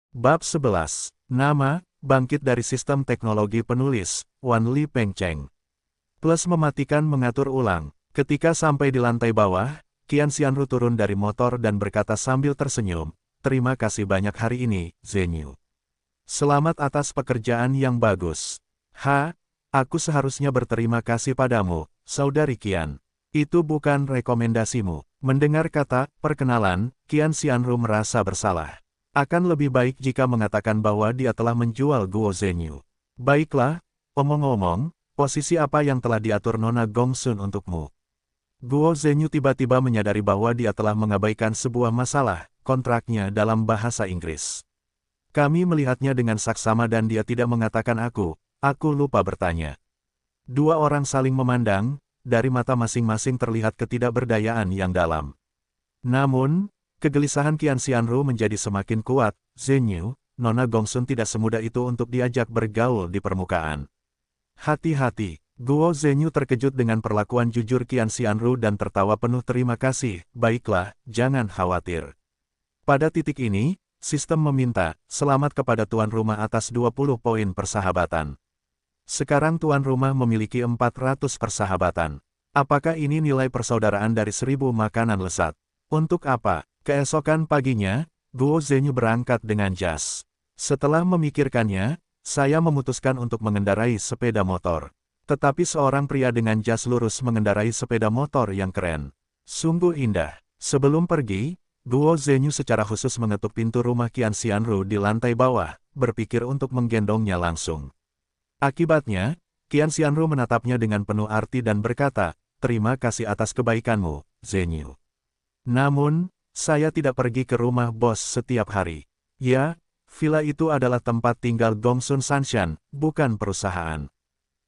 Bab 11. Nama, bangkit dari sistem teknologi penulis, Wan Li Pengcheng. Plus mematikan mengatur ulang. Ketika sampai di lantai bawah, Qian Xianru turun dari motor dan berkata sambil tersenyum, "Terima kasih banyak hari ini, Zhenyu. Selamat atas pekerjaan yang bagus." Aku seharusnya berterima kasih padamu, Saudari Qian. Itu bukan rekomendasimu." Mendengar kata perkenalan, Qian Xianru merasa bersalah. Akan lebih baik jika mengatakan bahwa dia telah menjual Guo Zhenyu. "Baiklah, omong-omong, posisi apa yang telah diatur Nona Gongsun untukmu?" Guo Zhenyu tiba-tiba menyadari bahwa dia telah mengabaikan sebuah masalah, kontraknya dalam bahasa Inggris. "Kami melihatnya dengan saksama dan dia tidak mengatakan aku lupa bertanya." Dua orang saling memandang, dari mata masing-masing terlihat ketidakberdayaan yang dalam. Namun, kegelisahan Qian Xianru menjadi semakin kuat. "Zhenyu, Nona Gongsun tidak semudah itu untuk diajak bergaul di permukaan. Hati-hati." Guo Zhenyu terkejut dengan perlakuan jujur Qian Xianru dan tertawa penuh terima kasih. "Baiklah, jangan khawatir." Pada titik ini, sistem meminta selamat kepada tuan rumah atas 20 poin persahabatan. Sekarang tuan rumah memiliki 400 persahabatan. Apakah ini nilai persaudaraan dari 1000 makanan lezat? Untuk apa? Keesokan paginya, Guo Zhenyu berangkat dengan jas. "Setelah memikirkannya, saya memutuskan untuk mengendarai sepeda motor." Tetapi seorang pria dengan jas lurus mengendarai sepeda motor yang keren. Sungguh indah. Sebelum pergi, Guo Zhenyu secara khusus mengetuk pintu rumah Qian Xianru di lantai bawah, berpikir untuk menggendongnya langsung. Akibatnya, Qian Xianru menatapnya dengan penuh arti dan berkata, "Terima kasih atas kebaikanmu, Zhenyu. Namun, saya tidak pergi ke rumah bos setiap hari. Ya, villa itu adalah tempat tinggal Gongsun Sanshan, bukan perusahaan.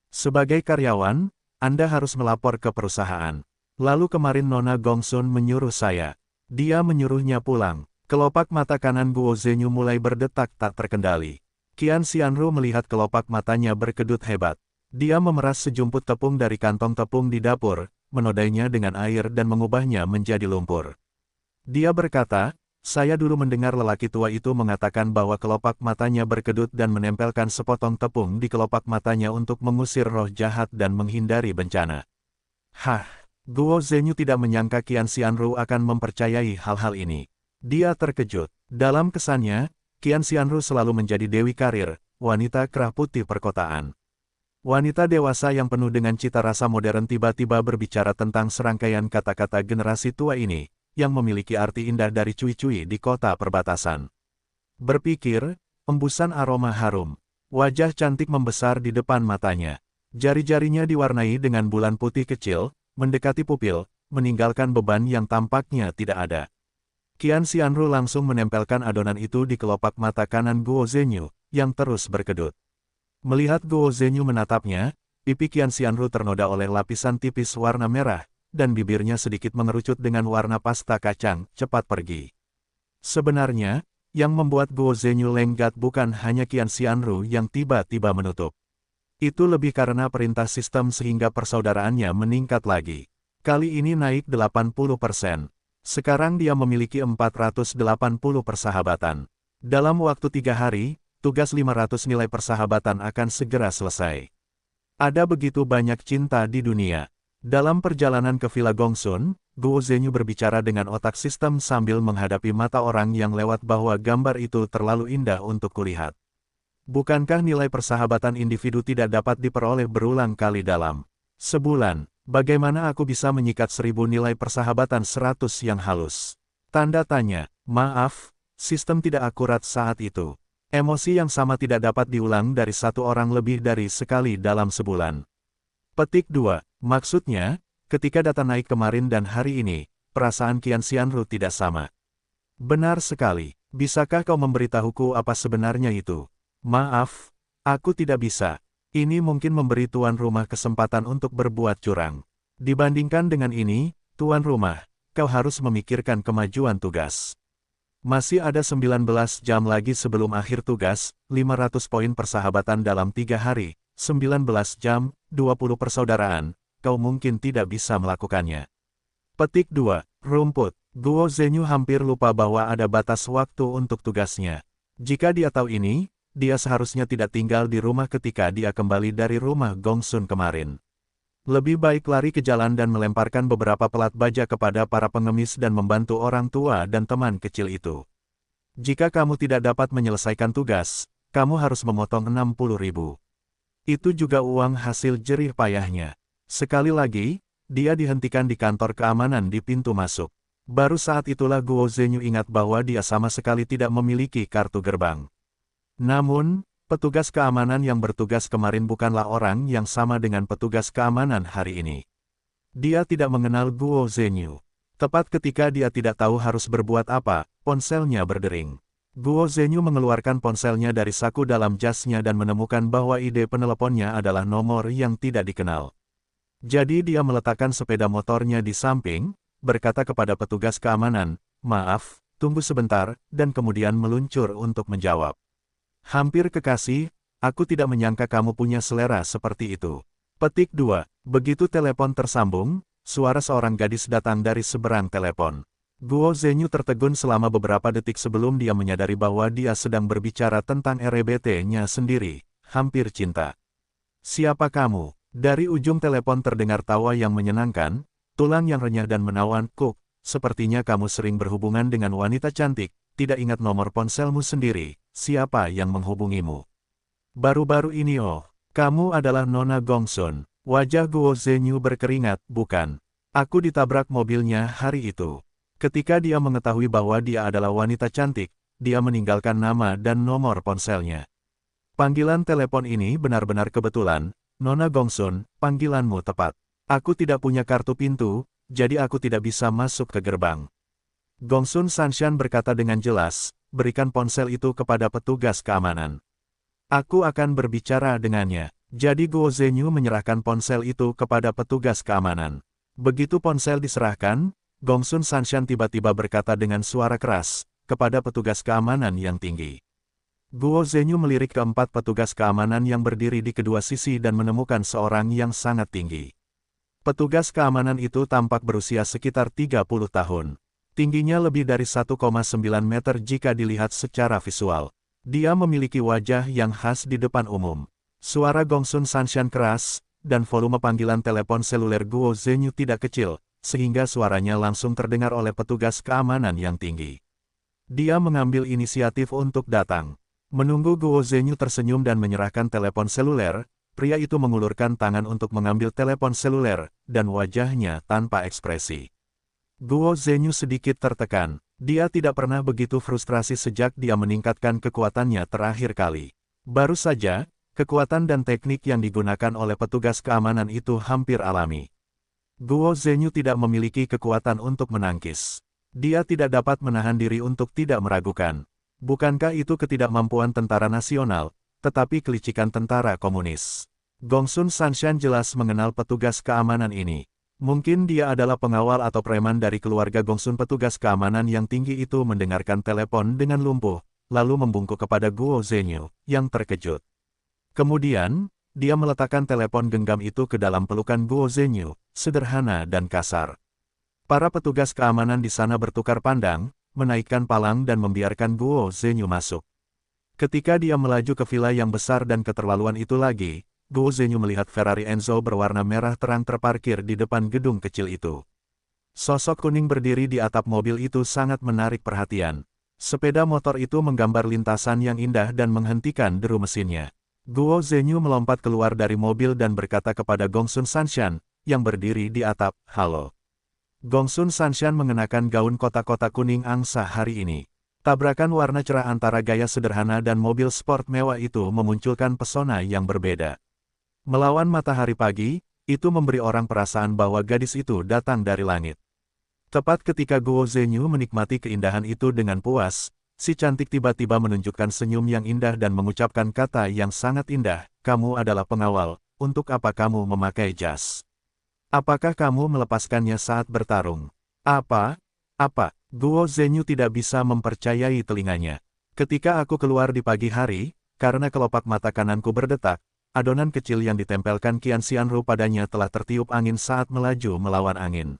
Sebagai karyawan, Anda harus melapor ke perusahaan. Lalu kemarin Nona Gongsun menyuruh saya." Dia menyuruhnya pulang. Kelopak mata kanan Guo Zhenyu mulai berdetak tak terkendali. Qian Xianru melihat kelopak matanya berkedut hebat. Dia memeras sejumput tepung dari kantong tepung di dapur, menodainya dengan air dan mengubahnya menjadi lumpur. Dia berkata, "Saya dulu mendengar lelaki tua itu mengatakan bahwa kelopak matanya berkedut dan menempelkan sepotong tepung di kelopak matanya untuk mengusir roh jahat dan menghindari bencana." Guo Zhenyu tidak menyangka Qian Xianru akan mempercayai hal-hal ini. Dia terkejut. Dalam kesannya, Qian Xianru selalu menjadi dewi karir, wanita kerah putih perkotaan. Wanita dewasa yang penuh dengan cita rasa modern tiba-tiba berbicara tentang serangkaian kata-kata generasi tua ini, yang memiliki arti indah dari cui-cui di kota perbatasan. Berpikir, embusan aroma harum. Wajah cantik membesar di depan matanya. Jari-jarinya diwarnai dengan bulan putih kecil, mendekati pupil, meninggalkan beban yang tampaknya tidak ada. Qian Xianru langsung menempelkan adonan itu di kelopak mata kanan Guo Zhenyu, yang terus berkedut. Melihat Guo Zhenyu menatapnya, pipi Qian Xianru ternoda oleh lapisan tipis warna merah, dan bibirnya sedikit mengerucut dengan warna pasta kacang, cepat pergi. Sebenarnya, yang membuat Guo Zhenyu lenggat bukan hanya Qian Xianru yang tiba-tiba menutup. Itu lebih karena perintah sistem sehingga persaudaraannya meningkat lagi. Kali ini naik 80%. Sekarang dia memiliki 480 persahabatan. Dalam waktu 3 hari, tugas 500 nilai persahabatan akan segera selesai. Ada begitu banyak cinta di dunia. Dalam perjalanan ke Villa Gongsun, Guo Zhenyu berbicara dengan otak sistem sambil menghadapi mata orang yang lewat bahwa gambar itu terlalu indah untuk kulihat. Bukankah nilai persahabatan individu tidak dapat diperoleh berulang kali dalam sebulan? Bagaimana aku bisa menyikat 1000 nilai persahabatan 100 yang halus? Tanda tanya. Maaf, sistem tidak akurat saat itu. Emosi yang sama tidak dapat diulang dari satu orang lebih dari sekali dalam sebulan. Petik 2. Maksudnya, ketika data naik kemarin dan hari ini, perasaan Qian Xianru tidak sama. Benar sekali. Bisakah kau memberitahuku apa sebenarnya itu? Maaf, aku tidak bisa. Ini mungkin memberi tuan rumah kesempatan untuk berbuat curang. Dibandingkan dengan ini, tuan rumah, kau harus memikirkan kemajuan tugas. Masih ada 19 jam lagi sebelum akhir tugas, 500 poin persahabatan dalam 3 hari, 19 jam, 20 persaudaraan, kau mungkin tidak bisa melakukannya. Petik 2. Rumput. Guo Zhenyu hampir lupa bahwa ada batas waktu untuk tugasnya. Jika dia tahu ini, dia seharusnya tidak tinggal di rumah ketika dia kembali dari rumah Gongsun kemarin. Lebih baik lari ke jalan dan melemparkan beberapa pelat baja kepada para pengemis dan membantu orang tua dan teman kecil itu. Jika kamu tidak dapat menyelesaikan tugas, kamu harus memotong 60.000. Itu juga uang hasil jerih payahnya. Sekali lagi, dia dihentikan di kantor keamanan di pintu masuk. Baru saat itulah Guo Zhenyu ingat bahwa dia sama sekali tidak memiliki kartu gerbang. Namun, petugas keamanan yang bertugas kemarin bukanlah orang yang sama dengan petugas keamanan hari ini. Dia tidak mengenal Guo Zhenyu. Tepat ketika dia tidak tahu harus berbuat apa, ponselnya berdering. Guo Zhenyu mengeluarkan ponselnya dari saku dalam jasnya dan menemukan bahwa ID peneleponnya adalah nomor yang tidak dikenal. Jadi dia meletakkan sepeda motornya di samping, berkata kepada petugas keamanan, "Maaf, tunggu sebentar," dan kemudian meluncur untuk menjawab. "Hampir kekasih, aku tidak menyangka kamu punya selera seperti itu." Petik 2. Begitu telepon tersambung, suara seorang gadis datang dari seberang telepon. Guo Zhenyu tertegun selama beberapa detik sebelum dia menyadari bahwa dia sedang berbicara tentang RBT-nya sendiri, hampir cinta. "Siapa kamu?" Dari ujung telepon terdengar tawa yang menyenangkan, tulang yang renyah dan menawan. "Cook, sepertinya kamu sering berhubungan dengan wanita cantik, tidak ingat nomor ponselmu sendiri, siapa yang menghubungimu?" "Baru-baru ini kamu adalah Nona Gongsun." Wajah Guo Zhenyu berkeringat. "Bukan. Aku ditabrak mobilnya hari itu." Ketika dia mengetahui bahwa dia adalah wanita cantik, dia meninggalkan nama dan nomor ponselnya. "Panggilan telepon ini benar-benar kebetulan, Nona Gongsun, panggilanmu tepat. Aku tidak punya kartu pintu, jadi aku tidak bisa masuk ke gerbang." Gongsun Sanshan berkata dengan jelas, "Berikan ponsel itu kepada petugas keamanan. Aku akan berbicara dengannya." Jadi Guo Zhenyu menyerahkan ponsel itu kepada petugas keamanan. Begitu ponsel diserahkan, Gongsun Sanshan tiba-tiba berkata dengan suara keras, kepada petugas keamanan yang tinggi. Guo Zhenyu melirik ke 4 petugas keamanan yang berdiri di kedua sisi dan menemukan seorang yang sangat tinggi. Petugas keamanan itu tampak berusia sekitar 30 tahun. Tingginya lebih dari 1,9 meter jika dilihat secara visual. Dia memiliki wajah yang khas di depan umum. Suara Gongsun Sanshan keras, dan volume panggilan telepon seluler Guo Zhenyu tidak kecil, sehingga suaranya langsung terdengar oleh petugas keamanan yang tinggi. Dia mengambil inisiatif untuk datang. Menunggu Guo Zhenyu tersenyum dan menyerahkan telepon seluler, pria itu mengulurkan tangan untuk mengambil telepon seluler, dan wajahnya tanpa ekspresi. Guo Zhenyu sedikit tertekan. Dia tidak pernah begitu frustrasi sejak dia meningkatkan kekuatannya terakhir kali. Baru saja, kekuatan dan teknik yang digunakan oleh petugas keamanan itu hampir alami. Guo Zhenyu tidak memiliki kekuatan untuk menangkis. Dia tidak dapat menahan diri untuk tidak meragukan. Bukankah itu ketidakmampuan tentara nasional, tetapi kelicikan tentara komunis? Gongsun Sanshan jelas mengenal petugas keamanan ini. Mungkin dia adalah pengawal atau preman dari keluarga Gongsun. Petugas keamanan yang tinggi itu mendengarkan telepon dengan lumpuh, lalu membungkuk kepada Guo Zhenyu, yang terkejut. Kemudian, dia meletakkan telepon genggam itu ke dalam pelukan Guo Zhenyu, sederhana dan kasar. Para petugas keamanan di sana bertukar pandang, menaikkan palang dan membiarkan Guo Zhenyu masuk. Ketika dia melaju ke villa yang besar dan keterlaluan itu lagi, Guo Zhenyu melihat Ferrari Enzo berwarna merah terang terparkir di depan gedung kecil itu. Sosok kuning berdiri di atap mobil itu sangat menarik perhatian. Sepeda motor itu menggambar lintasan yang indah dan menghentikan deru mesinnya. Guo Zhenyu melompat keluar dari mobil dan berkata kepada Gongsun Sanshan, yang berdiri di atap, "Halo." Gongsun Sanshan mengenakan gaun kotak-kotak kuning angsa hari ini. Tabrakan warna cerah antara gaya sederhana dan mobil sport mewah itu memunculkan pesona yang berbeda. Melawan matahari pagi, itu memberi orang perasaan bahwa gadis itu datang dari langit. Tepat ketika Guo Zhenyu menikmati keindahan itu dengan puas, si cantik tiba-tiba menunjukkan senyum yang indah dan mengucapkan kata yang sangat indah, "Kamu adalah pengawal, untuk apa kamu memakai jas? Apakah kamu melepaskannya saat bertarung?" Apa? Guo Zhenyu tidak bisa mempercayai telinganya. "Ketika aku keluar di pagi hari, karena kelopak mata kananku berdetak, adonan kecil yang ditempelkan Qian Xianru padanya telah tertiup angin saat melaju melawan angin.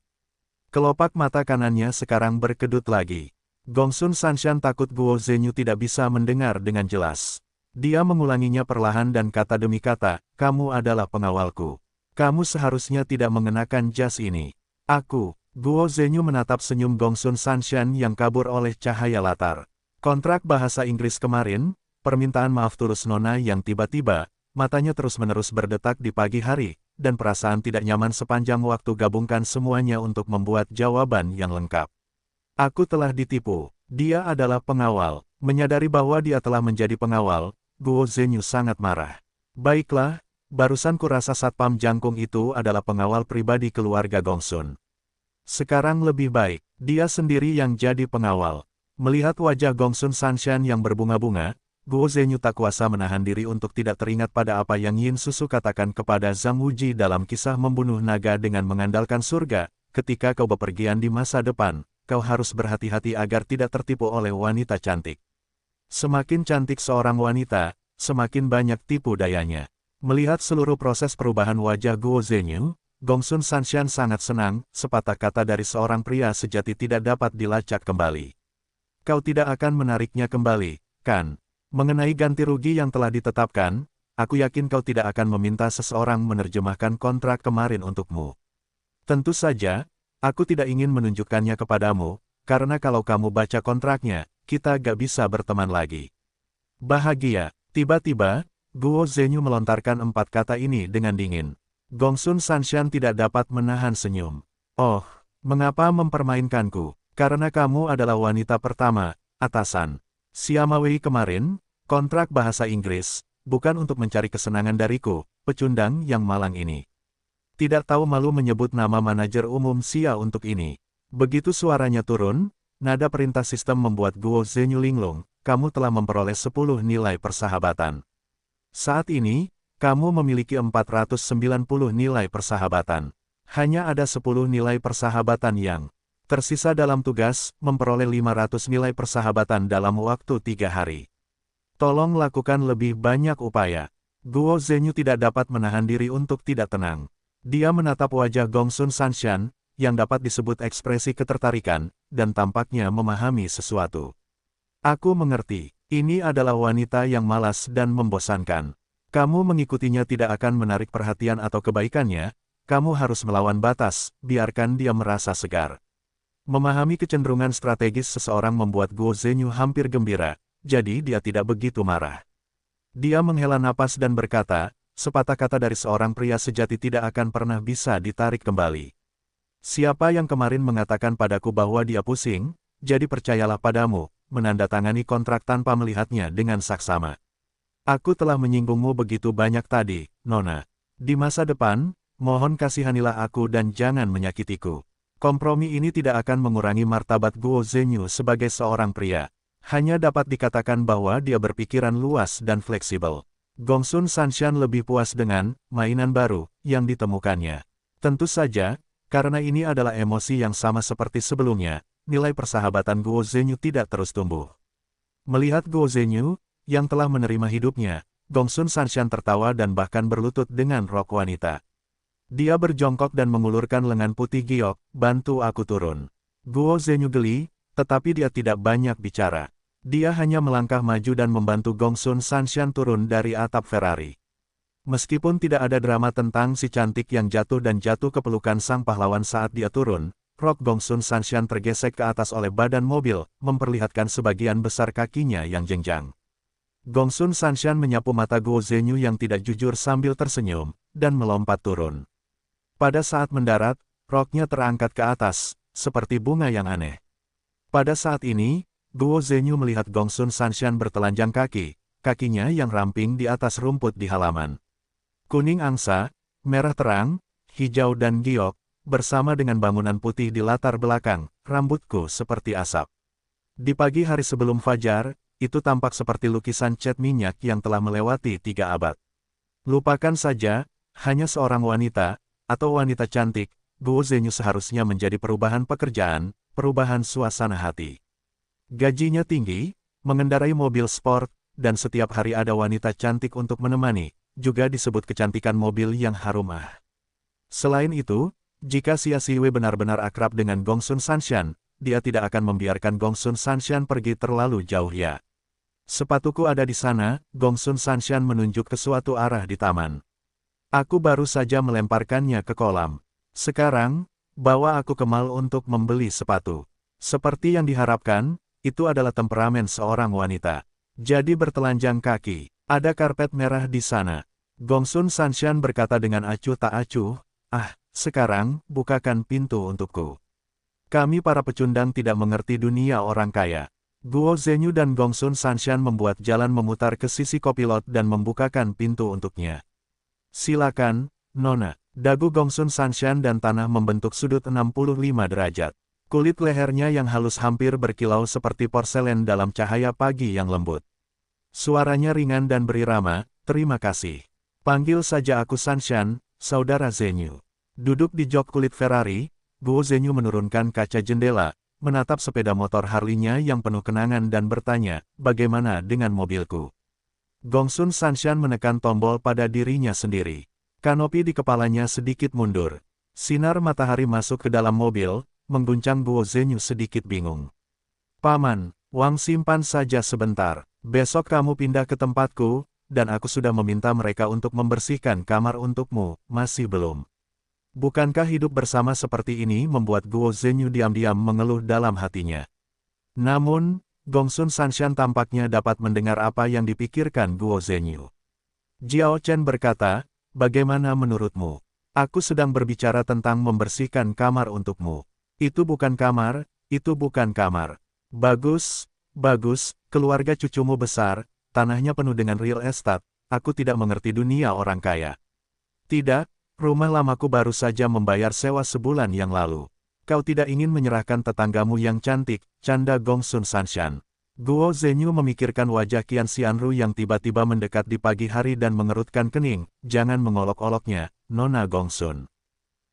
Kelopak mata kanannya sekarang berkedut lagi." Gongsun Sanshan takut Guo Zhenyu tidak bisa mendengar dengan jelas. Dia mengulanginya perlahan dan kata demi kata, kamu adalah pengawalku. Kamu seharusnya tidak mengenakan jas ini. Aku, Guo Zhenyu menatap senyum Gongsun Sanshan yang kabur oleh cahaya latar. Kontrak bahasa Inggris kemarin, permintaan maaf tulus Nona yang tiba-tiba, matanya terus-menerus berdetak di pagi hari, dan perasaan tidak nyaman sepanjang waktu gabungkan semuanya untuk membuat jawaban yang lengkap. Aku telah ditipu. Dia adalah pengawal. Menyadari bahwa dia telah menjadi pengawal, Guo Zhenyu sangat marah. Baiklah, barusan kurasa Satpam Jangkung itu adalah pengawal pribadi keluarga Gongsun. Sekarang lebih baik, dia sendiri yang jadi pengawal. Melihat wajah Gongsun Sanshan yang berbunga-bunga, Guo Zhenyu tak kuasa menahan diri untuk tidak teringat pada apa yang Yin Susu katakan kepada Zhang Wuji dalam kisah membunuh naga dengan mengandalkan surga. Ketika kau bepergian di masa depan, kau harus berhati-hati agar tidak tertipu oleh wanita cantik. Semakin cantik seorang wanita, semakin banyak tipu dayanya. Melihat seluruh proses perubahan wajah Guo Zhenyu, Gongsun Sanshan sangat senang, sepatah kata dari seorang pria sejati tidak dapat dilacak kembali. Kau tidak akan menariknya kembali, kan? Mengenai ganti rugi yang telah ditetapkan, aku yakin kau tidak akan meminta seseorang menerjemahkan kontrak kemarin untukmu. Tentu saja, aku tidak ingin menunjukkannya kepadamu, karena kalau kamu baca kontraknya, kita gak bisa berteman lagi. Bahagia, tiba-tiba, Guo Zhenyu melontarkan 4 kata ini dengan dingin. Gongsun Sanshan tidak dapat menahan senyum. Oh, mengapa mempermainkanku? Karena kamu adalah wanita pertama, atasan. Siama Wei kemarin, kontrak bahasa Inggris, bukan untuk mencari kesenangan dariku, pecundang yang malang ini. Tidak tahu malu menyebut nama manajer umum Xia untuk ini. Begitu suaranya turun, nada perintah sistem membuat Guo Zhenyu linglung, kamu telah memperoleh 10 nilai persahabatan. Saat ini, kamu memiliki 490 nilai persahabatan. Hanya ada 10 nilai persahabatan yang tersisa dalam tugas, memperoleh 500 nilai persahabatan dalam waktu 3 hari. Tolong lakukan lebih banyak upaya. Guo Zhenyu tidak dapat menahan diri untuk tidak tenang. Dia menatap wajah Gongsun Sanshan, yang dapat disebut ekspresi ketertarikan, dan tampaknya memahami sesuatu. Aku mengerti, ini adalah wanita yang malas dan membosankan. Kamu mengikutinya tidak akan menarik perhatian atau kebaikannya, kamu harus melawan batas, biarkan dia merasa segar. Memahami kecenderungan strategis seseorang membuat Guo Zhenyu hampir gembira, jadi dia tidak begitu marah. Dia menghela napas dan berkata, sepatah kata dari seorang pria sejati tidak akan pernah bisa ditarik kembali. Siapa yang kemarin mengatakan padaku bahwa dia pusing, jadi percayalah padamu, menandatangani kontrak tanpa melihatnya dengan saksama. Aku telah menyinggungmu begitu banyak tadi, Nona. Di masa depan, mohon kasihanilah aku dan jangan menyakitiku. Kompromi ini tidak akan mengurangi martabat Guo Zhenyu sebagai seorang pria. Hanya dapat dikatakan bahwa dia berpikiran luas dan fleksibel. Gongsun Sanshan lebih puas dengan mainan baru yang ditemukannya. Tentu saja, karena ini adalah emosi yang sama seperti sebelumnya, nilai persahabatan Guo Zhenyu tidak terus tumbuh. Melihat Guo Zhenyu, yang telah menerima hidupnya, Gongsun Sanshan tertawa dan bahkan berlutut dengan rok wanita. Dia berjongkok dan mengulurkan lengan putih giok, bantu aku turun. Guo Zhenyu geli, tetapi dia tidak banyak bicara. Dia hanya melangkah maju dan membantu Gongsun Sanshan turun dari atap Ferrari. Meskipun tidak ada drama tentang si cantik yang jatuh dan jatuh ke pelukan sang pahlawan saat dia turun, rok Gongsun Sanshan tergesek ke atas oleh badan mobil, memperlihatkan sebagian besar kakinya yang jenjang. Gongsun Sanshan menyapu mata Guo Zhenyu yang tidak jujur sambil tersenyum, dan melompat turun. Pada saat mendarat, roknya terangkat ke atas, seperti bunga yang aneh. Pada saat ini, Guo Zhenyu melihat Gongsun Sanshan bertelanjang kaki, kakinya yang ramping di atas rumput di halaman. Kuning angsa, merah terang, hijau dan giok, bersama dengan bangunan putih di latar belakang, rambutku seperti asap. Di pagi hari sebelum fajar, itu tampak seperti lukisan cat minyak yang telah melewati 3 abad. Lupakan saja, hanya seorang wanita, atau wanita cantik, Guo Zhenyu seharusnya menjadi perubahan pekerjaan, perubahan suasana hati. Gajinya tinggi, mengendarai mobil sport, dan setiap hari ada wanita cantik untuk menemani, juga disebut kecantikan mobil yang harum. Selain itu, jika Xia Siwei benar-benar akrab dengan Gongsun Sanshan, dia tidak akan membiarkan Gongsun Sanshan pergi terlalu jauh ya. Sepatuku ada di sana, Gongsun Sanshan menunjuk ke suatu arah di taman. Aku baru saja melemparkannya ke kolam. Sekarang, bawa aku ke mall untuk membeli sepatu. Seperti yang diharapkan, itu adalah temperamen seorang wanita. Jadi bertelanjang kaki, ada karpet merah di sana. Gongsun Sanshan berkata dengan acuh tak acuh, sekarang, bukakan pintu untukku. Kami para pecundang tidak mengerti dunia orang kaya. Guo Zhenyu dan Gongsun Sanshan membuat jalan memutar ke sisi kopilot dan membukakan pintu untuknya. Silakan, Nona. Dagu Gongsun Sanshan dan tanah membentuk sudut 65 derajat. Kulit lehernya yang halus hampir berkilau seperti porselen dalam cahaya pagi yang lembut. Suaranya ringan dan berirama, terima kasih. Panggil saja aku Sanshan, saudara Zhenyu. Duduk di jok kulit Ferrari, Guo Zhenyu menurunkan kaca jendela, menatap sepeda motor Harley-nya yang penuh kenangan dan bertanya, bagaimana dengan mobilku? Gongsun Sanshan menekan tombol pada dirinya sendiri. Kanopi di kepalanya sedikit mundur. Sinar matahari masuk ke dalam mobil, mengguncang Guo Zhenyu sedikit bingung. Paman, Wang simpan saja sebentar. Besok kamu pindah ke tempatku, dan aku sudah meminta mereka untuk membersihkan kamar untukmu, masih belum. Bukankah hidup bersama seperti ini membuat Guo Zhenyu diam-diam mengeluh dalam hatinya? Namun, Gongsun Sanshan tampaknya dapat mendengar apa yang dipikirkan Guo Zhenyu. Jiao Chen berkata, bagaimana menurutmu? Aku sedang berbicara tentang membersihkan kamar untukmu. Itu bukan kamar, itu bukan kamar. Bagus, bagus, keluarga cucumu besar, tanahnya penuh dengan real estate, aku tidak mengerti dunia orang kaya. Tidak, rumah lamaku baru saja membayar sewa sebulan yang lalu. Kau tidak ingin menyerahkan tetanggamu yang cantik, canda Gongsun Sanshan. Guo Zhenyu memikirkan wajah Qian Xianru yang tiba-tiba mendekat di pagi hari dan mengerutkan kening, jangan mengolok-oloknya, Nona Gongsun.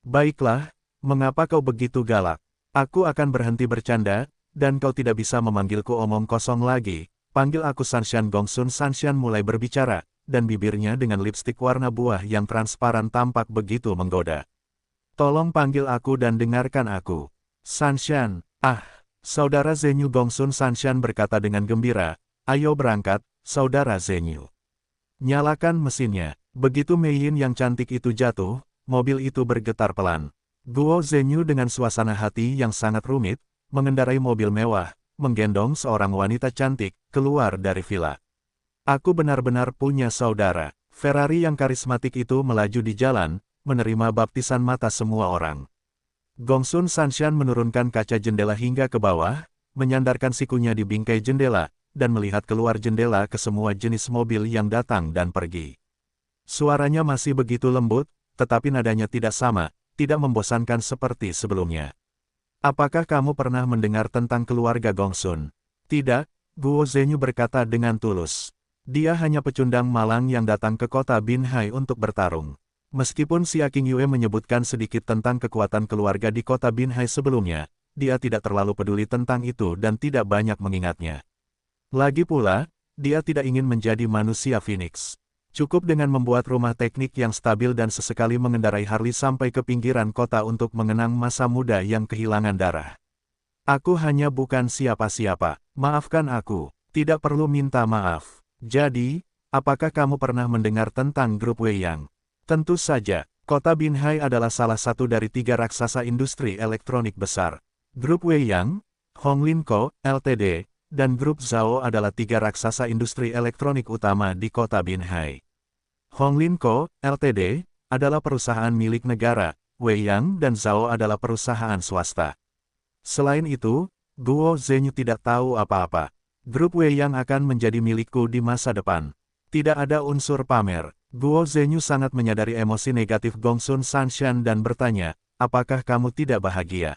Baiklah, mengapa kau begitu galak? Aku akan berhenti bercanda, dan kau tidak bisa memanggilku omong kosong lagi. Panggil aku Sanshan. Gongsun Sanshan mulai berbicara, dan bibirnya dengan lipstik warna buah yang transparan tampak begitu menggoda. Tolong panggil aku dan dengarkan aku. Sanshan, saudara Zhenyu. Gongsun Sanshan berkata dengan gembira, ayo berangkat, saudara Zhenyu. Nyalakan mesinnya. Begitu Mei Yin yang cantik itu jatuh, mobil itu bergetar pelan. Guo Zhenyu dengan suasana hati yang sangat rumit, mengendarai mobil mewah, menggendong seorang wanita cantik, keluar dari villa. Aku benar-benar punya saudara. Ferrari yang karismatik itu melaju di jalan, menerima baptisan mata semua orang. Gongsun Sanshan menurunkan kaca jendela hingga ke bawah, menyandarkan sikunya di bingkai jendela, dan melihat keluar jendela ke semua jenis mobil yang datang dan pergi. Suaranya masih begitu lembut, tetapi nadanya tidak sama, tidak membosankan seperti sebelumnya. Apakah kamu pernah mendengar tentang keluarga Gongsun? Tidak, Guo Zhenyu berkata dengan tulus. Dia hanya pecundang malang yang datang ke kota Binhai untuk bertarung. Meskipun Xia Qingyue menyebutkan sedikit tentang kekuatan keluarga di kota Binhai sebelumnya, dia tidak terlalu peduli tentang itu dan tidak banyak mengingatnya. Lagi pula, dia tidak ingin menjadi manusia Phoenix. Cukup dengan membuat rumah teknik yang stabil dan sesekali mengendarai Harley sampai ke pinggiran kota untuk mengenang masa muda yang kehilangan darah. Aku hanya bukan siapa-siapa, maafkan aku, tidak perlu minta maaf. Jadi, apakah kamu pernah mendengar tentang grup Weiyang? Tentu saja, kota Binhai adalah salah satu dari 3 raksasa industri elektronik besar. Grup Weiyang, Honglinko, Ltd., dan grup Zhao adalah 3 raksasa industri elektronik utama di kota Binhai. Honglinko, Ltd., adalah perusahaan milik negara, Weiyang dan Zhao adalah perusahaan swasta. Selain itu, Guo Zhenyu tidak tahu apa-apa. Grup Weiyang akan menjadi milikku di masa depan. Tidak ada unsur pamer. Guo Zhenyu sangat menyadari emosi negatif Gongsun Sanshan dan bertanya, apakah kamu tidak bahagia?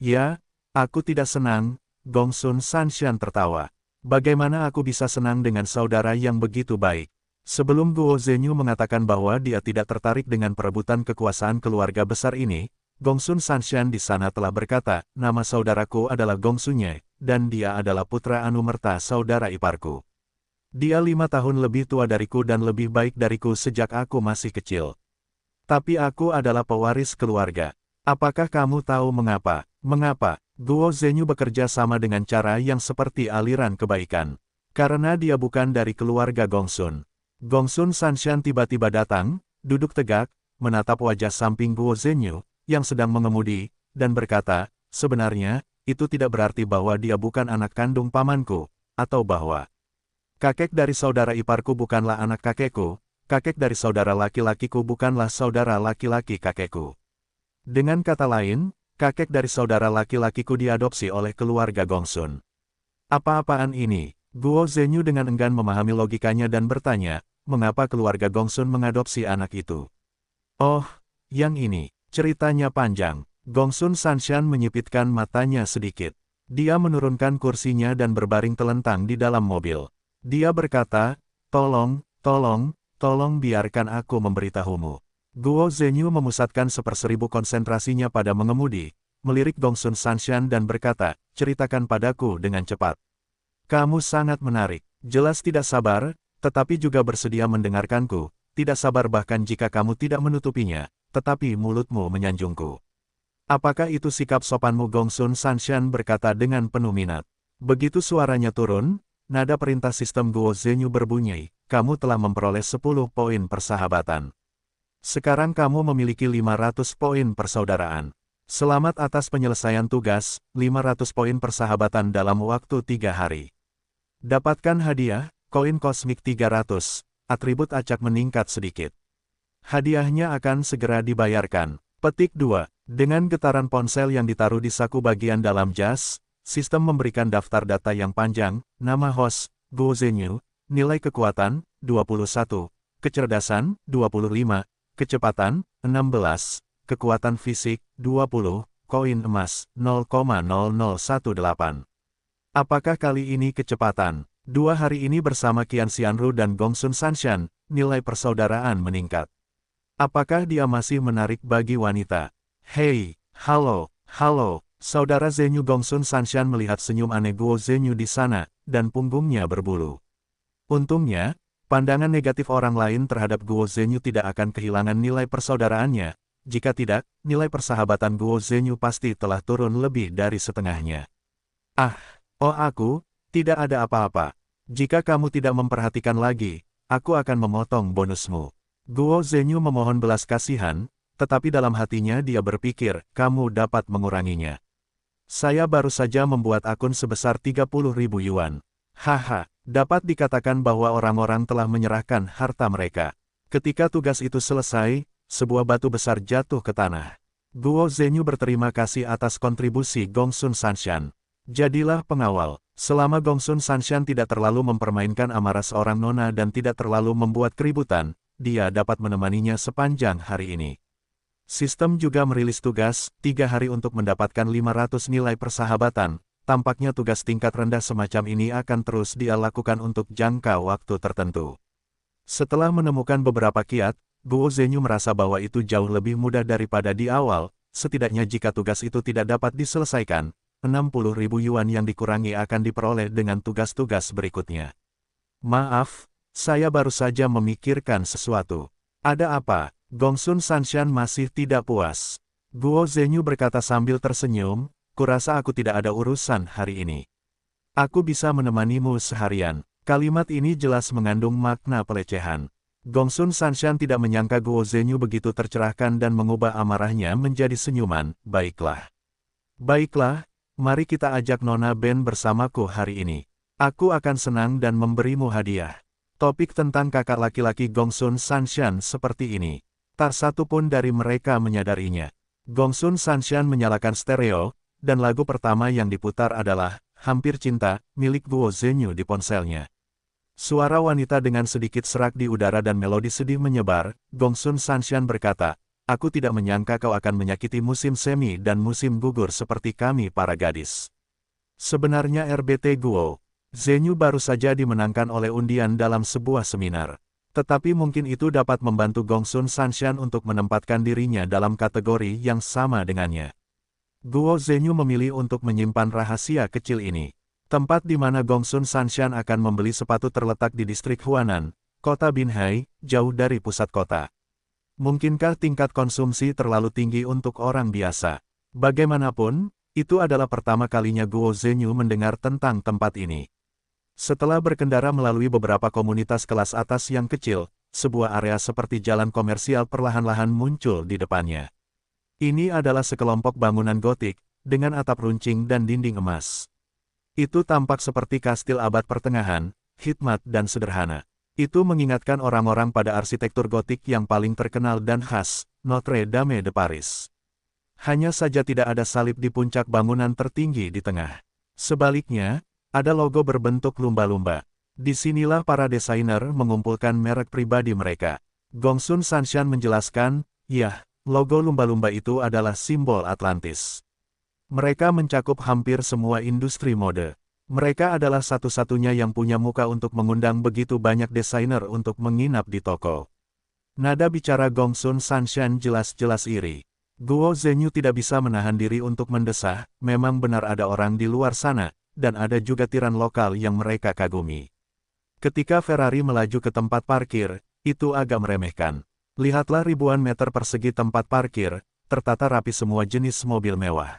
Ya, aku tidak senang, Gongsun Sanshan tertawa. Bagaimana aku bisa senang dengan saudara yang begitu baik? Sebelum Guo Zhenyu mengatakan bahwa dia tidak tertarik dengan perebutan kekuasaan keluarga besar ini, Gongsun Sanshan di sana telah berkata, nama saudaraku adalah Gongsunye, dan dia adalah putra anumerta saudara iparku. Dia 5 tahun lebih tua dariku dan lebih baik dariku sejak aku masih kecil. Tapi aku adalah pewaris keluarga. Apakah kamu tahu mengapa? Mengapa? Guo Zhenyu bekerja sama dengan cara yang seperti aliran kebaikan. Karena dia bukan dari keluarga Gongsun. Gongsun Sanshan tiba-tiba datang, duduk tegak, menatap wajah samping Guo Zhenyu, yang sedang mengemudi, dan berkata, sebenarnya, itu tidak berarti bahwa dia bukan anak kandung pamanku, atau bahwa kakek dari saudara iparku bukanlah anak kakekku, kakek dari saudara laki-lakiku bukanlah saudara laki-laki kakekku. Dengan kata lain, kakek dari saudara laki-lakiku diadopsi oleh keluarga Gongsun. Apa-apaan ini? Guo Zhenyu dengan enggan memahami logikanya dan bertanya, mengapa keluarga Gongsun mengadopsi anak itu? Oh, yang ini, ceritanya panjang. Gongsun Sanshan menyipitkan matanya sedikit. Dia menurunkan kursinya dan berbaring telentang di dalam mobil. Dia berkata, tolong biarkan aku memberitahumu. Guo Zhenyu memusatkan 1/1000 konsentrasinya pada mengemudi, melirik Gongsun Sanshan dan berkata, ceritakan padaku dengan cepat. Kamu sangat menarik, jelas tidak sabar, tetapi juga bersedia mendengarkanku, tidak sabar bahkan jika kamu tidak menutupinya, tetapi mulutmu menyanjungku. Apakah itu sikap sopanmu? Gongsun Sanshan berkata dengan penuh minat. Begitu suaranya turun, nada perintah sistem Guo Zhenyu berbunyi, kamu telah memperoleh 10 poin persahabatan. Sekarang kamu memiliki 500 poin persaudaraan. Selamat atas penyelesaian tugas, 500 poin persahabatan dalam waktu 3 hari. Dapatkan hadiah, koin kosmik 300, atribut acak meningkat sedikit. Hadiahnya akan segera dibayarkan. Petik 2. Dengan getaran ponsel yang ditaruh di saku bagian dalam jas, sistem memberikan daftar data yang panjang, nama host, Guo Zhenyu, nilai kekuatan, 21, kecerdasan, 25, kecepatan, 16, kekuatan fisik, 20, koin emas, 0,0018. Apakah kali ini kecepatan? 2 hari ini bersama Qian Xianru dan Gongsun Sanshan, nilai persaudaraan meningkat. Apakah dia masih menarik bagi wanita? Hei, halo, saudara Zhenyu. Gongsun Sanshan melihat senyum aneh Guo Zhenyu di sana, dan punggungnya berbulu. Untungnya, pandangan negatif orang lain terhadap Guo Zhenyu tidak akan kehilangan nilai persaudaraannya. Jika tidak, nilai persahabatan Guo Zhenyu pasti telah turun lebih dari setengahnya. Tidak ada apa-apa. Jika kamu tidak memperhatikan lagi, aku akan memotong bonusmu. Guo Zhenyu memohon belas kasihan, tetapi dalam hatinya dia berpikir, kamu dapat menguranginya. Saya baru saja membuat akun sebesar 30.000 yuan. Haha, dapat dikatakan bahwa orang-orang telah menyerahkan harta mereka. Ketika tugas itu selesai, sebuah batu besar jatuh ke tanah. Guo Zhenyu berterima kasih atas kontribusi Gongsun Sanshan. Jadilah pengawal. Selama Gongsun Sanshan tidak terlalu mempermainkan amarah seorang nona dan tidak terlalu membuat keributan, dia dapat menemaninya sepanjang hari ini. Sistem juga merilis tugas, 3 hari untuk mendapatkan 500 nilai persahabatan. Tampaknya tugas tingkat rendah semacam ini akan terus dia lakukan untuk jangka waktu tertentu. Setelah menemukan beberapa kiat, Guo Zhenyu merasa bahwa itu jauh lebih mudah daripada di awal, setidaknya jika tugas itu tidak dapat diselesaikan. 60.000 yuan yang dikurangi akan diperoleh dengan tugas-tugas berikutnya. Maaf, saya baru saja memikirkan sesuatu. Ada apa? Gongsun Sanshan masih tidak puas. Guo Zhenyu berkata sambil tersenyum, kurasa aku tidak ada urusan hari ini. Aku bisa menemanimu seharian. Kalimat ini jelas mengandung makna pelecehan. Gongsun Sanshan tidak menyangka Guo Zhenyu begitu tercerahkan dan mengubah amarahnya menjadi senyuman. Baiklah, mari kita ajak Nona Ben bersamaku hari ini. Aku akan senang dan memberimu hadiah. Topik tentang kakak laki-laki Gongsun Sanshan seperti ini. Tak satu pun dari mereka menyadarinya. Gongsun Sanshan menyalakan stereo, dan lagu pertama yang diputar adalah Hampir Cinta, milik Guo Zhenyu di ponselnya. Suara wanita dengan sedikit serak di udara dan melodi sedih menyebar. Gongsun Sanshan berkata, aku tidak menyangka kau akan menyakiti musim semi dan musim gugur seperti kami para gadis. Sebenarnya RBT Guo Zhenyu baru saja dimenangkan oleh undian dalam sebuah seminar. Tetapi mungkin itu dapat membantu Gongsun Sanshan untuk menempatkan dirinya dalam kategori yang sama dengannya. Guo Zhenyu memilih untuk menyimpan rahasia kecil ini. Tempat di mana Gongsun Sanshan akan membeli sepatu terletak di distrik Huanan, kota Binhai, jauh dari pusat kota. Mungkinkah tingkat konsumsi terlalu tinggi untuk orang biasa? Bagaimanapun, Itu adalah pertama kalinya Guo Zhenyu mendengar tentang tempat ini. Setelah berkendara melalui beberapa komunitas kelas atas yang kecil, sebuah area seperti jalan komersial perlahan-lahan muncul di depannya. Ini adalah sekelompok bangunan gotik, dengan atap runcing dan dinding emas. Itu tampak seperti kastil abad pertengahan, hikmat dan sederhana. Itu mengingatkan orang-orang pada arsitektur gotik yang paling terkenal dan khas, Notre Dame de Paris. Hanya saja tidak ada salib di puncak bangunan tertinggi di tengah. Sebaliknya, ada logo berbentuk lumba-lumba. Disinilah para desainer mengumpulkan merek pribadi mereka. Gongsun Sanshan menjelaskan, ya, logo lumba-lumba itu adalah simbol Atlantis. Mereka mencakup hampir semua industri mode. Mereka adalah satu-satunya yang punya muka untuk mengundang begitu banyak desainer untuk menginap di toko. Nada bicara Gongsun Sanshan jelas-jelas iri. Guo Zhenyu tidak bisa menahan diri untuk mendesah, memang benar ada orang di luar sana, dan ada juga tiran lokal yang mereka kagumi. Ketika Ferrari melaju ke tempat parkir, itu agak meremehkan. Lihatlah ribuan meter persegi tempat parkir, tertata rapi semua jenis mobil mewah.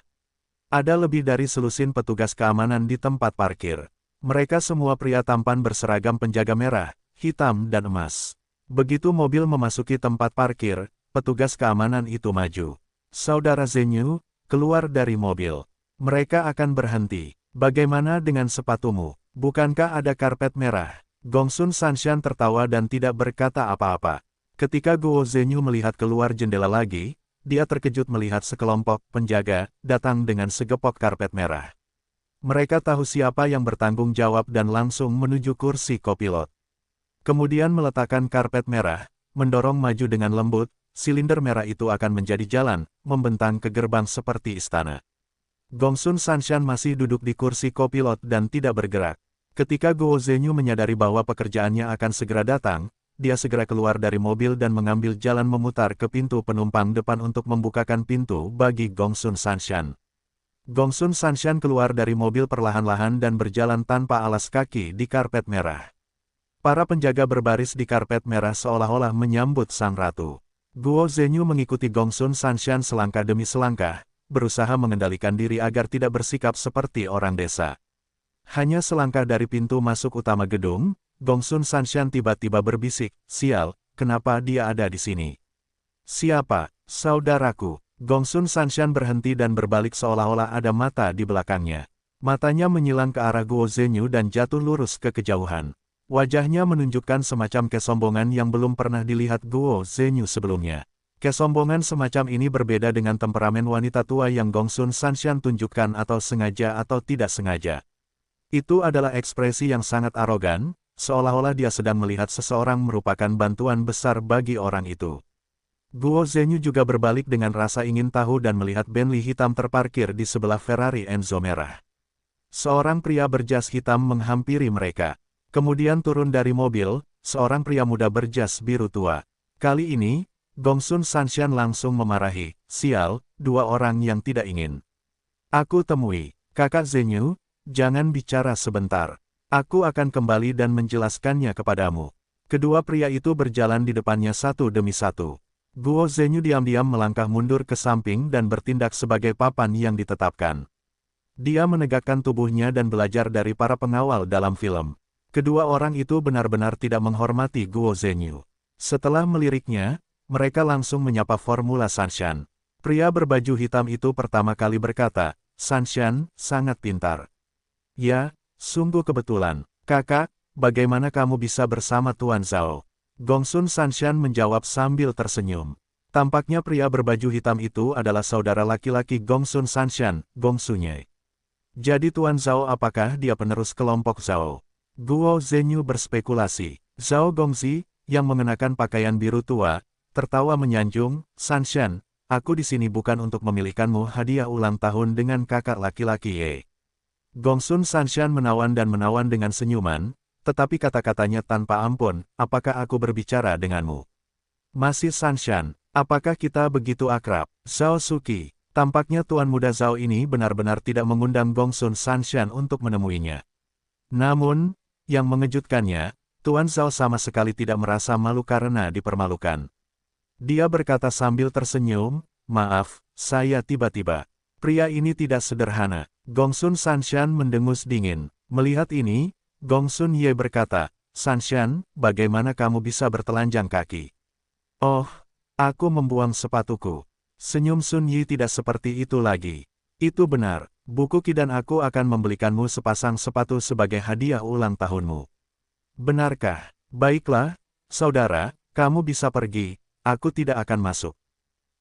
Ada lebih dari selusin petugas keamanan di tempat parkir. Mereka semua pria tampan berseragam penjaga merah, hitam dan emas. Begitu mobil memasuki tempat parkir, petugas keamanan itu maju. Saudara Zhenyu, keluar dari mobil. Mereka akan berhenti. Bagaimana dengan sepatumu? Bukankah ada karpet merah? Gongsun Sanshan tertawa dan tidak berkata apa-apa. Ketika Guo Zhenyu melihat keluar jendela lagi, dia terkejut melihat sekelompok penjaga datang dengan segepok karpet merah. Mereka tahu siapa yang bertanggung jawab dan langsung menuju kursi kopilot. Kemudian meletakkan karpet merah, mendorong maju dengan lembut. Silinder merah itu akan menjadi jalan, membentang ke gerbang seperti istana. Gongsun Sanshan masih duduk di kursi kopilot dan tidak bergerak. Ketika Guo Zhenyu menyadari bahwa pekerjaannya akan segera datang, dia segera keluar dari mobil dan mengambil jalan memutar ke pintu penumpang depan untuk membukakan pintu bagi Gongsun Sanshan. Gongsun Sanshan keluar dari mobil perlahan-lahan dan berjalan tanpa alas kaki di karpet merah. Para penjaga berbaris di karpet merah seolah-olah menyambut sang ratu. Guo Zhenyu mengikuti Gongsun Sanshan selangkah demi selangkah, berusaha mengendalikan diri agar tidak bersikap seperti orang desa. Hanya selangkah dari pintu masuk utama gedung, Gongsun Sanshan tiba-tiba berbisik, "Sial, kenapa dia ada di sini?" "Siapa, saudaraku?" Gongsun Sanshan berhenti dan berbalik seolah-olah ada mata di belakangnya. Matanya menyilang ke arah Guo Zhenyu dan jatuh lurus ke kejauhan. Wajahnya menunjukkan semacam kesombongan yang belum pernah dilihat Guo Zhenyu sebelumnya. Kesombongan semacam ini berbeda dengan temperamen wanita tua yang Gongsun Sanshan tunjukkan atau sengaja atau tidak sengaja. Itu adalah ekspresi yang sangat arogan, seolah-olah dia sedang melihat seseorang merupakan bantuan besar bagi orang itu. Guo Zhenyu juga berbalik dengan rasa ingin tahu dan melihat Bentley hitam terparkir di sebelah Ferrari Enzo merah. Seorang pria berjas hitam menghampiri mereka. Kemudian turun dari mobil, seorang pria muda berjas biru tua. Kali ini, Gongsun Sanshan langsung memarahi, "Sial, dua orang yang tidak ingin aku temui. Kakak Zhenyu, jangan bicara sebentar. Aku akan kembali dan menjelaskannya kepadamu." Kedua pria itu berjalan di depannya satu demi satu. Guo Zhenyu diam-diam melangkah mundur ke samping dan bertindak sebagai papan yang ditetapkan. Dia menegakkan tubuhnya dan belajar dari para pengawal dalam film. Kedua orang itu benar-benar tidak menghormati Guo Zhenyu. Setelah meliriknya, mereka langsung menyapa Formula Sanshan. Pria berbaju hitam itu pertama kali berkata, "Sanshan, sangat pintar." "Ya, sungguh kebetulan. Kakak, bagaimana kamu bisa bersama Tuan Zhao?" Gongsun Sanshan menjawab sambil tersenyum. Tampaknya pria berbaju hitam itu adalah saudara laki-laki Gongsun Sanshan, Gongsunya. Jadi Tuan Zhao apakah dia penerus kelompok Zhao? Guo Zhenyu berspekulasi. Zhao Gongzi, yang mengenakan pakaian biru tua, tertawa menyanjung, "Sanshan, aku di sini bukan untuk memilihkanmu hadiah ulang tahun dengan kakak laki-laki Ye." Gongsun Sanshan menawan dengan senyuman, tetapi kata-katanya tanpa ampun, "Apakah aku berbicara denganmu?" "Masih Sanshan, apakah kita begitu akrab?" Zhao Suki. Tampaknya tuan muda Zhao ini benar-benar tidak mengundang Gongsun Sanshan untuk menemuinya. Namun, yang mengejutkannya, Tuan Zhao sama sekali tidak merasa malu karena dipermalukan. Dia berkata sambil tersenyum, "Maaf, saya tiba-tiba Pria ini tidak sederhana. Gongsun Sanshan mendengus dingin. Melihat ini, Gongsun Ye berkata, Sanshan, bagaimana kamu bisa bertelanjang kaki? Oh, aku membuang sepatuku. Senyum Sun Yi tidak seperti itu lagi. Itu benar, buku Qi dan aku akan membelikanmu sepasang sepatu sebagai hadiah ulang tahunmu. Benarkah? Baiklah, saudara, kamu bisa pergi, aku tidak akan masuk.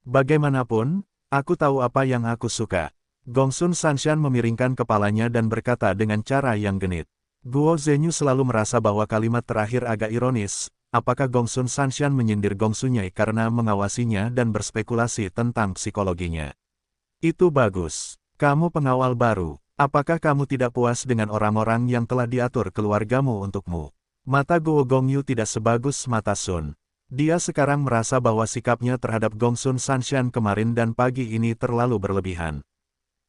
Bagaimanapun, aku tahu apa yang aku suka. Gongsun Sanshan memiringkan kepalanya dan berkata dengan cara yang genit. Guo Zhenyu selalu merasa bahwa kalimat terakhir agak ironis. Apakah Gongsun Sanshan menyindir Gongsun Ye karena mengawasinya dan berspekulasi tentang psikologinya? Itu bagus. Kamu pengawal baru. Apakah kamu tidak puas dengan orang-orang yang telah diatur keluargamu untukmu? Mata Guo Gongyu tidak sebagus mata Sun. Dia sekarang merasa bahwa sikapnya terhadap Gongsun Sanshan kemarin dan pagi ini terlalu berlebihan.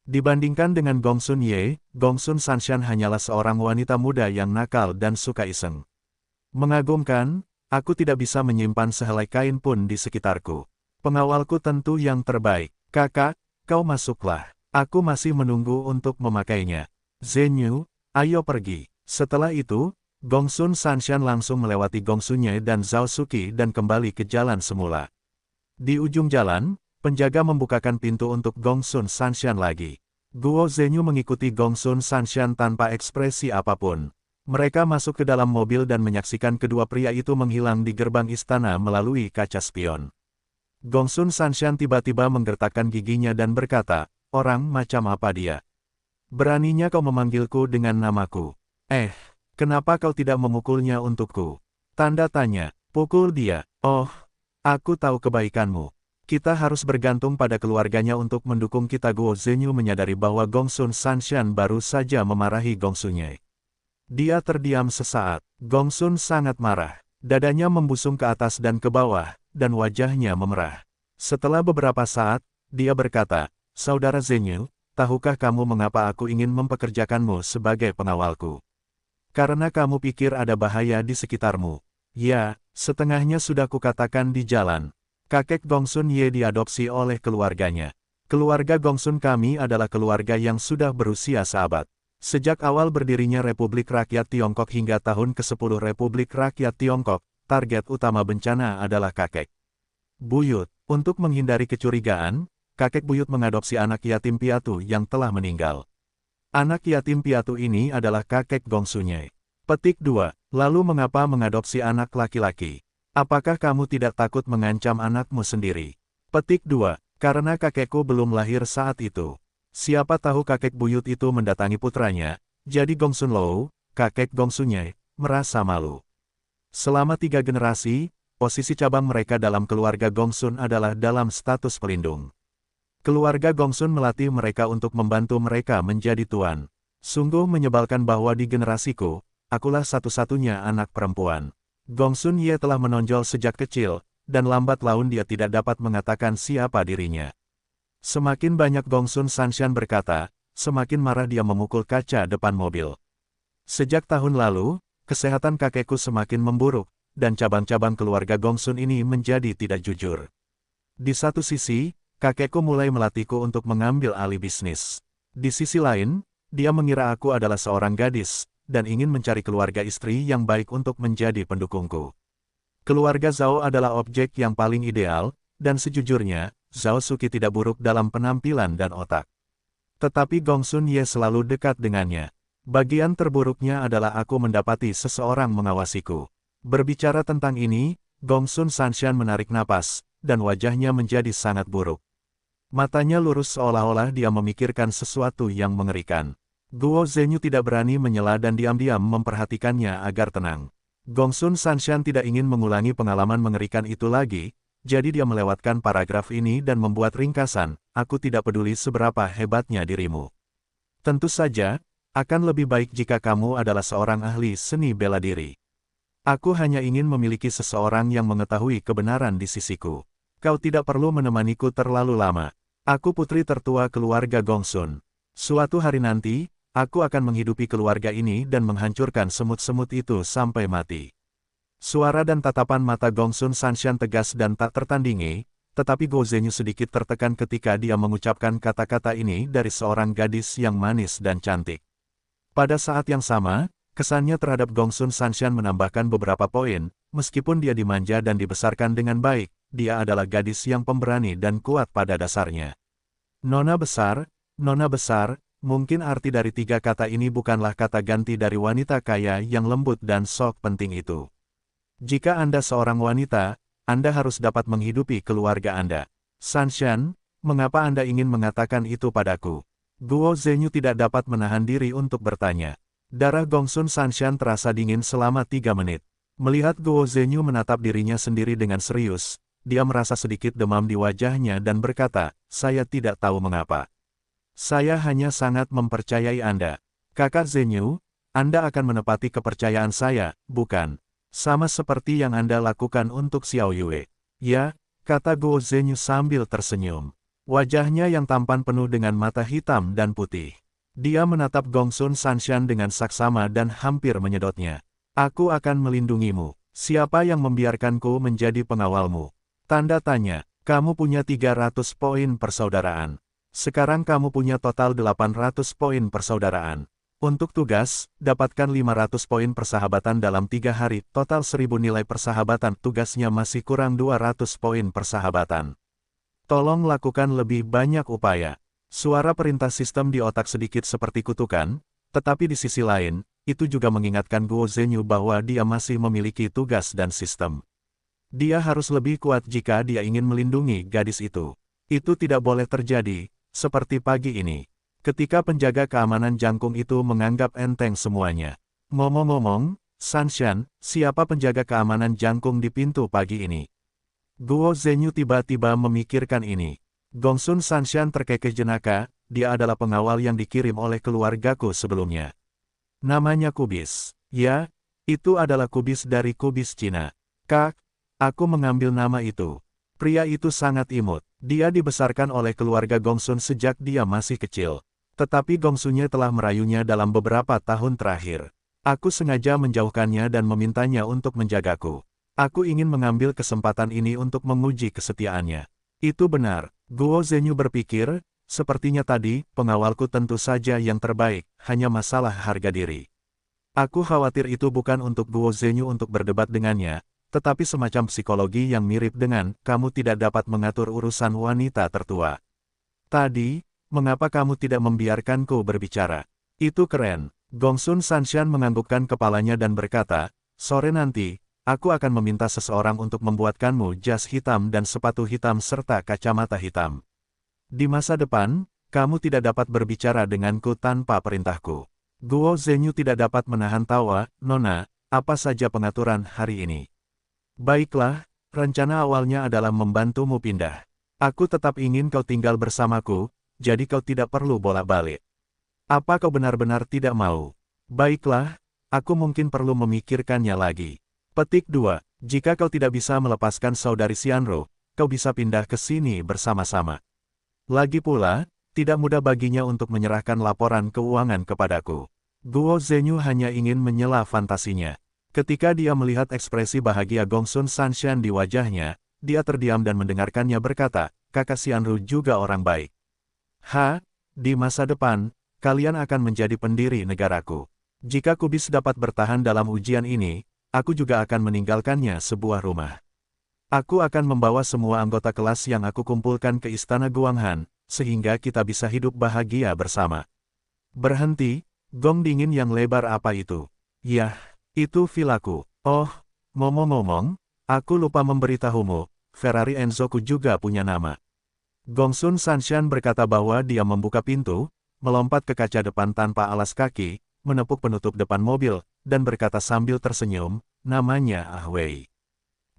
Dibandingkan dengan Gongsun Ye, Gongsun Sanshan hanyalah seorang wanita muda yang nakal dan suka iseng. Mengagumkan, aku tidak bisa menyimpan sehelai kain pun di sekitarku. Pengawalku tentu yang terbaik. Kakak, kau masuklah. Aku masih menunggu untuk memakainya. Zhenyu, ayo pergi. Setelah itu, Gongsun Sanshan langsung melewati Gongsun Ye dan Zhao Suqi dan kembali ke jalan semula. Di ujung jalan, penjaga membukakan pintu untuk Gongsun Sanshan lagi. Guo Zhenyu mengikuti Gongsun Sanshan tanpa ekspresi apapun. Mereka masuk ke dalam mobil dan menyaksikan kedua pria itu menghilang di gerbang istana melalui kaca spion. Gongsun Sanshan tiba-tiba menggertakkan giginya dan berkata, orang macam apa dia? Beraninya kau memanggilku dengan namaku. Kenapa kau tidak memukulnya untukku? Tanda tanya, pukul dia. Oh, aku tahu kebaikanmu. Kita harus bergantung pada keluarganya untuk mendukung kita. Guo Zhenyu menyadari bahwa Gongsun Sanshan baru saja memarahi Gongsun Ye. Dia terdiam sesaat. Gongsun sangat marah. Dadanya membusung ke atas dan ke bawah, dan wajahnya memerah. Setelah beberapa saat, dia berkata, Saudara Zhenyu, tahukah kamu mengapa aku ingin mempekerjakanmu sebagai pengawalku? Karena kamu pikir ada bahaya di sekitarmu. Ya, setengahnya sudah kukatakan di jalan. Kakek Gongsun Ye diadopsi oleh keluarganya. Keluarga Gongsun kami adalah keluarga yang sudah berusia seabad. Sejak awal berdirinya Republik Rakyat Tiongkok hingga tahun ke-10 Republik Rakyat Tiongkok, target utama bencana adalah kakek buyut. Untuk menghindari kecurigaan, kakek buyut mengadopsi anak yatim piatu yang telah meninggal. Anak yatim piatu ini adalah kakek Gongsun Ye. Petik 2. Lalu mengapa mengadopsi anak laki-laki? Apakah kamu tidak takut mengancam anakmu sendiri? Petik 2. Karena kakekku belum lahir saat itu. Siapa tahu kakek buyut itu mendatangi putranya, jadi Gongsun Lou, kakek Gongsun Ye, merasa malu. Selama 3 generasi, posisi cabang mereka dalam keluarga Gongsun adalah dalam status pelindung. Keluarga Gongsun melatih mereka untuk membantu mereka menjadi tuan. Sungguh menyebalkan bahwa di generasiku, akulah satu-satunya anak perempuan. Gongsun Ye telah menonjol sejak kecil, dan lambat laun dia tidak dapat mengatakan siapa dirinya. Semakin banyak Gongsun Sanshan berkata, semakin marah dia memukul kaca depan mobil. Sejak tahun lalu, kesehatan kakekku semakin memburuk, dan cabang-cabang keluarga Gongsun ini menjadi tidak jujur. Di satu sisi, kakekku mulai melatihku untuk mengambil alih bisnis. Di sisi lain, dia mengira aku adalah seorang gadis, dan ingin mencari keluarga istri yang baik untuk menjadi pendukungku. Keluarga Zhao adalah objek yang paling ideal, dan sejujurnya, Zhao Suqi tidak buruk dalam penampilan dan otak. Tetapi Gongsun Ye selalu dekat dengannya. Bagian terburuknya adalah aku mendapati seseorang mengawasiku. Berbicara tentang ini, Gongsun Sanshan menarik napas, dan wajahnya menjadi sangat buruk. Matanya lurus seolah-olah dia memikirkan sesuatu yang mengerikan. Guo Zhenyu tidak berani menyela dan diam-diam memperhatikannya agar tenang. Gongsun Sanshan tidak ingin mengulangi pengalaman mengerikan itu lagi, jadi dia melewatkan paragraf ini dan membuat ringkasan, aku tidak peduli seberapa hebatnya dirimu. Tentu saja, akan lebih baik jika kamu adalah seorang ahli seni bela diri. Aku hanya ingin memiliki seseorang yang mengetahui kebenaran di sisiku. Kau tidak perlu menemaniku terlalu lama. Aku putri tertua keluarga Gongsun. Suatu hari nanti, aku akan menghidupi keluarga ini dan menghancurkan semut-semut itu sampai mati. Suara dan tatapan mata Gongsun Sanshan tegas dan tak tertandingi, tetapi Guo Zhenyu sedikit tertekan ketika dia mengucapkan kata-kata ini dari seorang gadis yang manis dan cantik. Pada saat yang sama, kesannya terhadap Gongsun Sanshan menambahkan beberapa poin, meskipun dia dimanja dan dibesarkan dengan baik, dia adalah gadis yang pemberani dan kuat pada dasarnya. Nona besar, mungkin arti dari tiga kata ini bukanlah kata ganti dari wanita kaya yang lembut dan sok penting itu. Jika Anda seorang wanita, Anda harus dapat menghidupi keluarga Anda. Sanshan, mengapa Anda ingin mengatakan itu padaku? Guo Zhenyu tidak dapat menahan diri untuk bertanya. Darah Gongsun Sanshan terasa dingin selama 3 menit. Melihat Guo Zhenyu menatap dirinya sendiri dengan serius, dia merasa sedikit demam di wajahnya dan berkata, saya tidak tahu mengapa. Saya hanya sangat mempercayai Anda. Kakak Zhenyu, Anda akan menepati kepercayaan saya, bukan? Sama seperti yang Anda lakukan untuk Xiao Yue. Ya, kata Guo Zhenyu sambil tersenyum. Wajahnya yang tampan penuh dengan mata hitam dan putih. Dia menatap Gongsun Sanshan dengan saksama dan hampir menyedotnya. Aku akan melindungimu. Siapa yang membiarkanku menjadi pengawalmu? Tanda tanya, kamu punya 300 poin persaudaraan. Sekarang kamu punya total 800 poin persaudaraan. Untuk tugas, dapatkan 500 poin persahabatan dalam 3 hari, total 1000 nilai persahabatan, tugasnya masih kurang 200 poin persahabatan. Tolong lakukan lebih banyak upaya. Suara perintah sistem di otak sedikit seperti kutukan, tetapi di sisi lain, itu juga mengingatkan Guo Zhenyu bahwa dia masih memiliki tugas dan sistem. Dia harus lebih kuat jika dia ingin melindungi gadis itu. Itu tidak boleh terjadi, seperti pagi ini. Ketika penjaga keamanan jangkung itu menganggap enteng semuanya. Ngomong-ngomong, Sanshan, siapa penjaga keamanan jangkung di pintu pagi ini? Guo Zhenyu tiba-tiba memikirkan ini. Gongsun Sanshan terkekeh jenaka, dia adalah pengawal yang dikirim oleh keluargaku sebelumnya. Namanya Kubis. Ya, itu adalah Kubis dari Kubis Cina. Kak, aku mengambil nama itu. Pria itu sangat imut. Dia dibesarkan oleh keluarga Gongsun sejak dia masih kecil. Tetapi Gongsunnya telah merayunya dalam beberapa tahun terakhir. Aku sengaja menjauhkannya dan memintanya untuk menjagaku. Aku ingin mengambil kesempatan ini untuk menguji kesetiaannya. Itu benar, Guo Zhenyu berpikir, sepertinya tadi, pengawalku tentu saja yang terbaik, hanya masalah harga diri. Aku khawatir itu bukan untuk Guo Zhenyu untuk berdebat dengannya, tetapi semacam psikologi yang mirip dengan, kamu tidak dapat mengatur urusan wanita tertua. Tadi, mengapa kamu tidak membiarkanku berbicara? Itu keren. Gongsun Sanshan menganggukkan kepalanya dan berkata, sore nanti, aku akan meminta seseorang untuk membuatkanmu jas hitam dan sepatu hitam serta kacamata hitam. Di masa depan, kamu tidak dapat berbicara denganku tanpa perintahku. Guo Zhenyu tidak dapat menahan tawa, Nona, apa saja pengaturan hari ini? Baiklah, rencana awalnya adalah membantumu pindah. Aku tetap ingin kau tinggal bersamaku, jadi kau tidak perlu bolak-balik. Apa kau benar-benar tidak mau? Baiklah, aku mungkin perlu memikirkannya lagi. Petik 2. Jika kau tidak bisa melepaskan saudari Xianru, kau bisa pindah ke sini bersama-sama. Lagi pula, tidak mudah baginya untuk menyerahkan laporan keuangan kepadaku. Guo Zhenyu hanya ingin menyela fantasinya. Ketika dia melihat ekspresi bahagia Gongsun Sanshan di wajahnya, dia terdiam dan mendengarkannya berkata, kakak Xianru juga orang baik. Di masa depan, kalian akan menjadi pendiri negaraku. Jika Kubis dapat bertahan dalam ujian ini, aku juga akan meninggalkannya sebuah rumah. Aku akan membawa semua anggota kelas yang aku kumpulkan ke istana Guanghan, sehingga kita bisa hidup bahagia bersama. Berhenti, gong dingin yang lebar apa itu? Yah, itu villaku. Oh, ngomong-ngomong, aku lupa memberitahumu, Ferrari Enzoku juga punya nama. Gongsun Sanshan berkata bahwa dia membuka pintu, melompat ke kaca depan tanpa alas kaki, menepuk penutup depan mobil, dan berkata sambil tersenyum, namanya Ah Wei.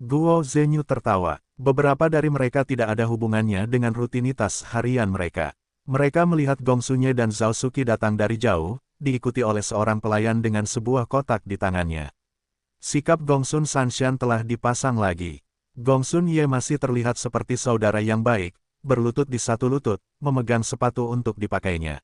Guo Zhenyu tertawa. Beberapa dari mereka tidak ada hubungannya dengan rutinitas harian mereka. Mereka melihat Gongsunye dan Zhao Suki datang dari jauh, diikuti oleh seorang pelayan dengan sebuah kotak di tangannya. Sikap Gongsun Sanshan telah dipasang lagi. Gongsun Ye masih terlihat seperti saudara yang baik, berlutut di satu lutut, memegang sepatu untuk dipakainya.